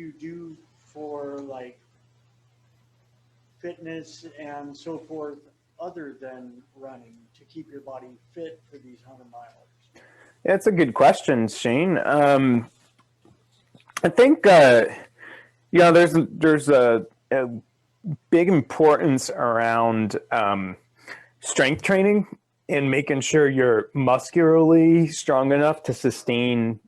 you do for like fitness and so forth other than running to keep your body fit for these 100 milers? Yeah, it's a good question, Shane. I think there's a big importance around strength training and making sure you're muscularly strong enough to sustain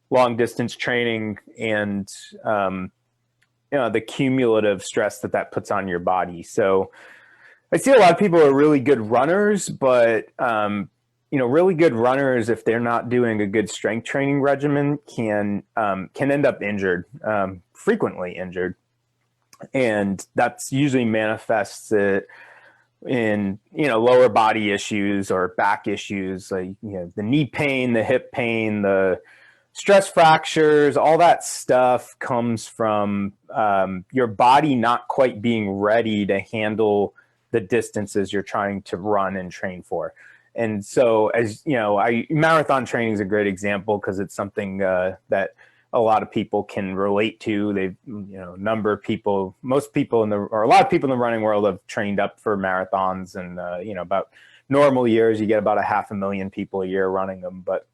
long distance training and the cumulative stress that puts on your body. So I see a lot of people are really good runners, but really good runners, if they're not doing a good strength training regimen, can end up injured, frequently injured, and that's usually manifests it in lower body issues or back issues, like the knee pain, the hip pain, the stress fractures. All that stuff comes from your body not quite being ready to handle the distances you're trying to run and train for. And so, as you know, marathon training is a great example because it's something that a lot of people can relate to. They've, a number of people, a lot of people in the running world have trained up for marathons, and about normal years, you get about 500,000 people a year running them. But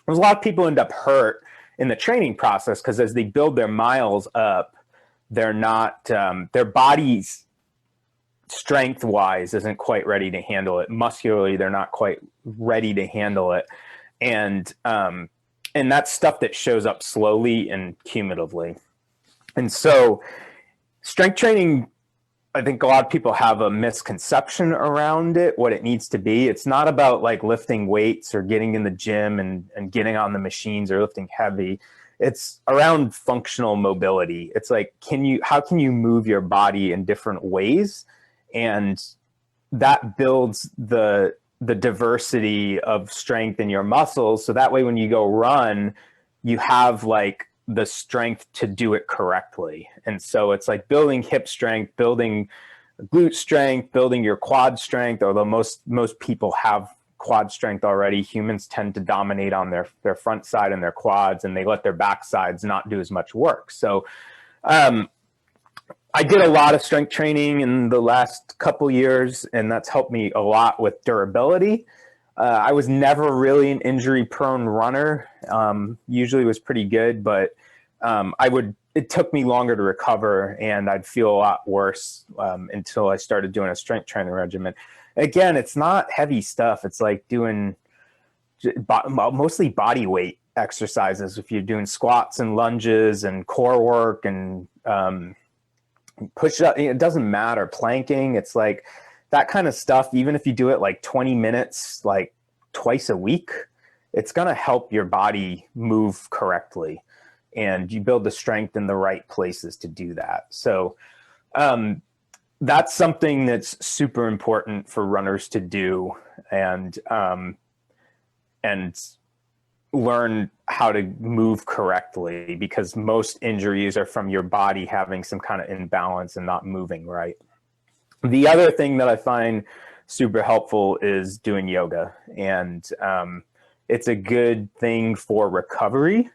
there's a lot of people end up hurt in the training process because as they build their miles up, they're not their bodies strength wise isn't quite ready to handle it. Muscularly, they're not quite ready to handle it. And that's stuff that shows up slowly and cumulatively. And so strength training, I think a lot of people have a misconception around it, what it needs to be. It's not about like lifting weights or getting in the gym and getting on the machines or lifting heavy. It's around functional mobility. It's like, how can you move your body in different ways? And that builds the diversity of strength in your muscles. So that way, when you go run, you have like the strength to do it correctly. And so it's like building hip strength, building glute strength, building your quad strength, although most people have quad strength already. Humans tend to dominate on their front side and their quads, and they let their back sides not do as much work. So I did a lot of strength training in the last couple years, and that's helped me a lot with durability. I was never really an injury-prone runner. Usually was pretty good, but it took me longer to recover, and I'd feel a lot worse until I started doing a strength training regimen. Again, it's not heavy stuff. It's like doing mostly body weight exercises. If you're doing squats and lunges and core work and push up, it doesn't matter. Planking, it's like that kind of stuff. Even if you do it like 20 minutes, like twice a week, it's going to help your body move correctly, and you build the strength in the right places to do that. So that's something that's super important for runners to do, and learn how to move correctly, because most injuries are from your body having some kind of imbalance and not moving right. The other thing that I find super helpful is doing yoga, and it's a good thing for recovery.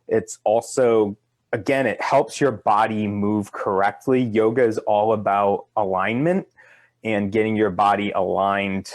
It's also, again, it helps your body move correctly. Yoga is all about alignment and getting your body aligned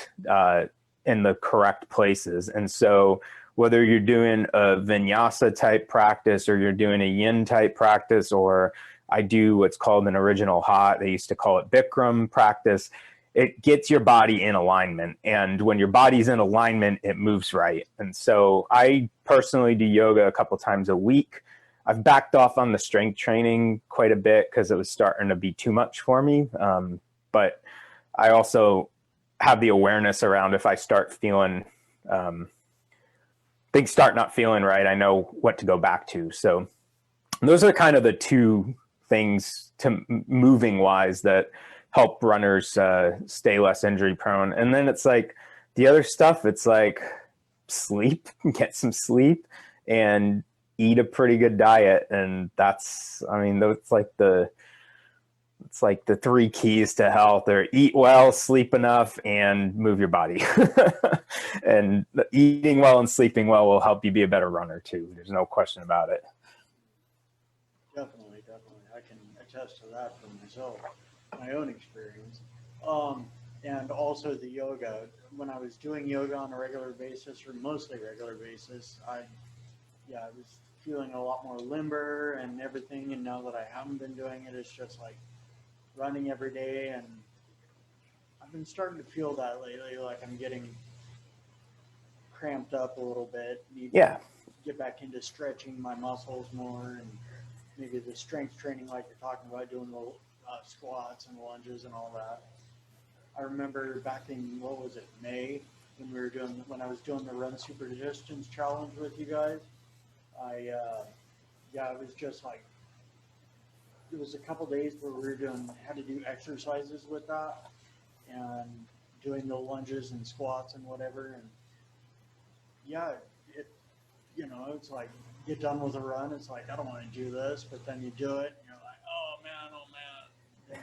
in the correct places. And so whether you're doing a vinyasa type practice or you're doing a yin type practice, or I do what's called an original hot, they used to call it Bikram practice, it gets your body in alignment. And when your body's in alignment, it moves right. And so I personally do yoga a couple times a week. I've backed off on the strength training quite a bit because it was starting to be too much for me. But I also have the awareness around if I start feeling things start not feeling right, I know what to go back to. So those are kind of the two things to moving wise that help runners stay less injury prone. And then it's like the other stuff, it's like sleep, get some sleep, and eat a pretty good diet. And that's, I mean, it's like the three keys to health are eat well, sleep enough, and move your body. And eating well and sleeping well will help you be a better runner too. There's no question about it. definitely. I can attest to that for myself, my own experience. And also the yoga. When I was doing yoga on a regular basis, or mostly regular basis, yeah, I was feeling a lot more limber and everything. And now that I haven't been doing it, it's just like running every day. And I've been starting to feel that lately, like I'm getting cramped up a little bit. Need to Yeah. get back into stretching my muscles more and maybe the strength training, like you're talking about, doing the squats and lunges and all that. I remember back in, what was it, May, when I was doing the Run Super Distance Challenge with you guys. Yeah, it was just like, it was a couple days where we were had to do exercises with that and doing the lunges and squats and whatever. And yeah, it, it's like, get done with a run. It's like, I don't want to do this, but then you do it and you're like, oh man, oh man.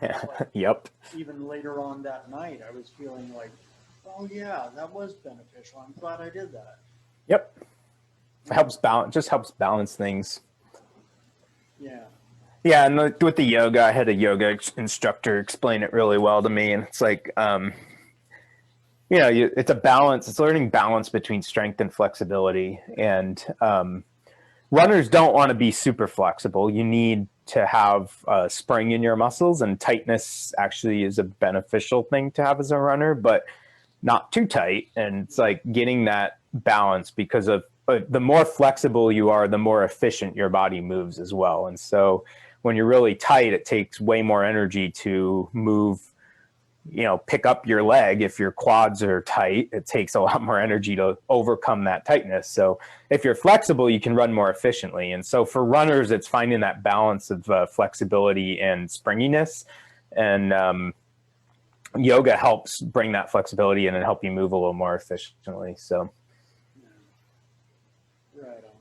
And it's like, Yep. even later on that night, I was feeling like, oh yeah, that was beneficial. I'm glad I did that. Yep. Just helps balance things. Yeah. Yeah, and with the yoga, I had a yoga instructor explain it really well to me, and it's like, it's a balance. It's learning balance between strength and flexibility, and runners don't want to be super flexible. You need to have spring in your muscles, and tightness actually is a beneficial thing to have as a runner, but not too tight. And it's like getting that balance, because of the more flexible you are, the more efficient your body moves as well. And so when you're really tight, it takes way more energy to move, pick up your leg. If your quads are tight, it takes a lot more energy to overcome that tightness. So if you're flexible, you can run more efficiently. And so for runners, it's finding that balance of flexibility and springiness. And yoga helps bring that flexibility in and help you move a little more efficiently. So. Yeah. Right on.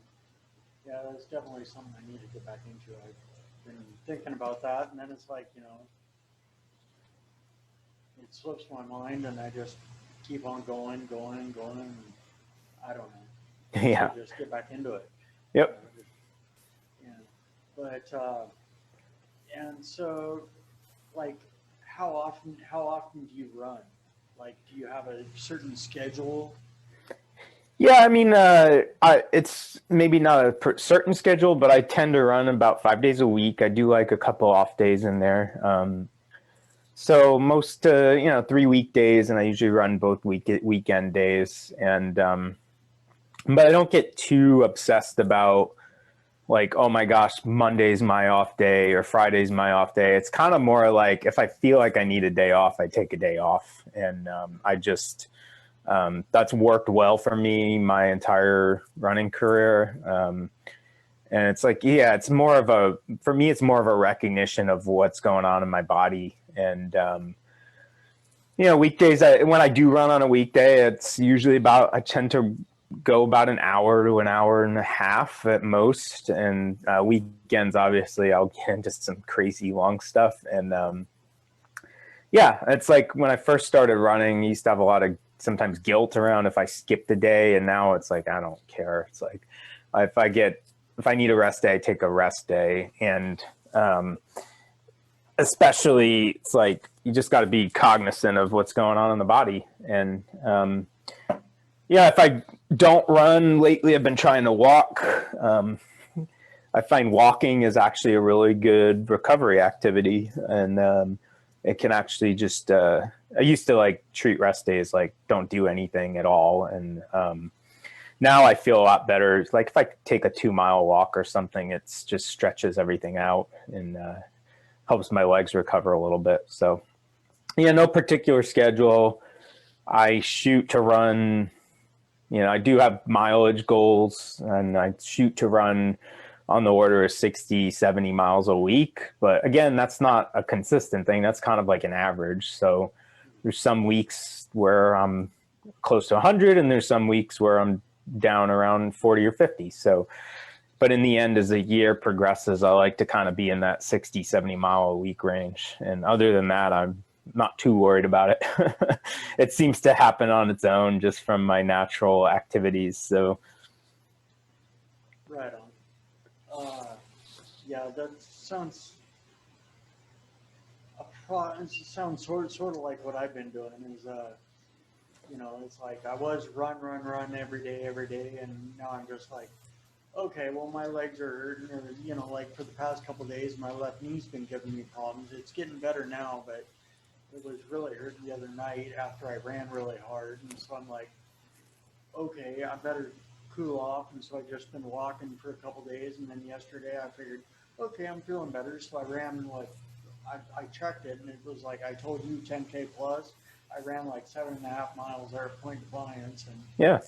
Yeah, that's definitely something I need to get back into. I've been thinking about that, and then it's like, it slips my mind, and I just keep on going. And I don't know. Yeah. So just get back into it. Yep. Yeah. But and so, like, how often do you run? Like, do you have a certain schedule? Yeah, I mean, it's maybe not a certain schedule, but I tend to run about 5 days a week. I do like a couple off days in there. So most, 3 weekdays, and I usually run both weekend days. And but I don't get too obsessed about, like, oh my gosh, Monday's my off day or Friday's my off day. It's kind of more like, if I feel like I need a day off, I take a day off. And that's worked well for me my entire running career. And it's like, yeah, for me, it's more of a recognition of what's going on in my body. And, weekdays, when I do run on a weekday, it's usually I tend to go about an hour to an hour and a half at most. And weekends, obviously, I'll get into some crazy long stuff. And yeah, it's like when I first started running, I used to have a lot of sometimes guilt around if I skipped a day, and now it's like, I don't care. It's like, if I need a rest day, I take a rest day. And especially, it's like, you just got to be cognizant of what's going on in the body. And yeah, if I don't run lately, I've been trying to walk. I find walking is actually a really good recovery activity. And it can actually just, I used to treat rest days like don't do anything at all. And now I feel a lot better. Like if I take a 2-mile walk or something, it's just stretches everything out and helps my legs recover a little bit. So yeah, no particular schedule. I shoot to run, I do have mileage goals, and I shoot to run on the order of 60, 70 miles a week. But again, that's not a consistent thing. That's kind of like an average. So there's some weeks where I'm close to 100, and there's some weeks where I'm down around 40 or 50. So, but in the end, as the year progresses, I like to kind of be in that 60, 70 mile a week range. And other than that, I'm not too worried about it. It seems to happen on its own just from my natural activities. So. Right on. Yeah, that sounds it sounds sort of like what I've been doing is you know, it's like I was run every day, and now I'm just like, okay, well my legs are hurting, or you know, like for the past couple of days, my left knee's been giving me problems. It's getting better now, but it was really hurting the other night after I ran really hard, and so I'm like, okay, I better cool off, and so I just been walking for a couple of days, and then yesterday I figured, okay, I'm feeling better, so I ran like I checked it, and it was like I told you 10K plus. I ran like 7.5 miles there at Point Defiance, and Yeah.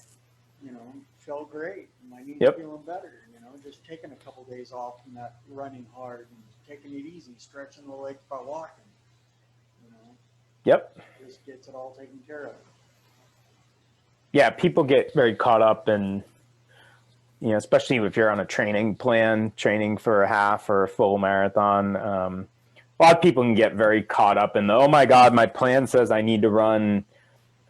you know, felt great. My knee's Yep. feeling better. You know, just taking a couple days off from that running hard and taking it easy, stretching the legs by walking. You know, Yep. just gets it all taken care of. Yeah. People get very caught up in, especially if you're on a training plan, training for a half or a full marathon. A lot of people can get very caught up in oh my God, my plan says I need to run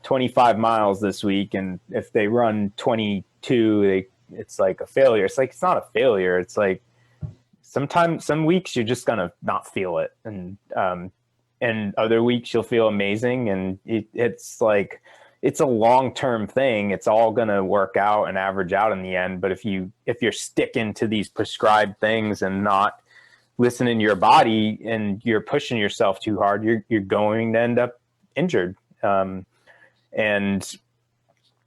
25 miles this week. And if they run 22, it's like a failure. It's like, it's not a failure. It's like sometimes, some weeks you're just going to not feel it. And other weeks you'll feel amazing. And it's like, it's a long-term thing. It's all going to work out and average out in the end. But if you're sticking to these prescribed things and not listening to your body, and you're pushing yourself too hard, you're going to end up injured. And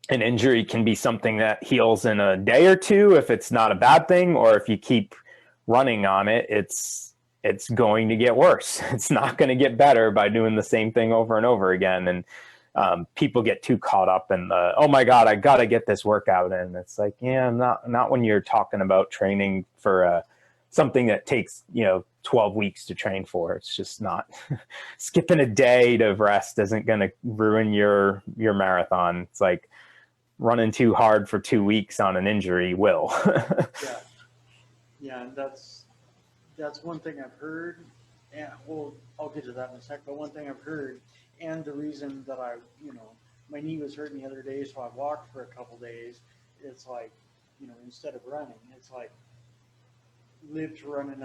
an injury can be something that heals in a day or two if it's not a bad thing, or if you keep running on it, it's going to get worse. It's not going to get better by doing the same thing over and over again. And people get too caught up in the, oh my God, I got to get this workout in. It's like, yeah, not when you're talking about training for something that takes 12 weeks to train for. It's just not. Skipping a day to rest isn't going to ruin your marathon. It's like running too hard for 2 weeks on an injury will. Yeah, yeah, and that's one thing I've heard. And well, I'll get to that in a sec. But one thing I've heard, and the reason that my knee was hurting the other day, so I walked for a couple days. It's like, instead of running, it's like live to run another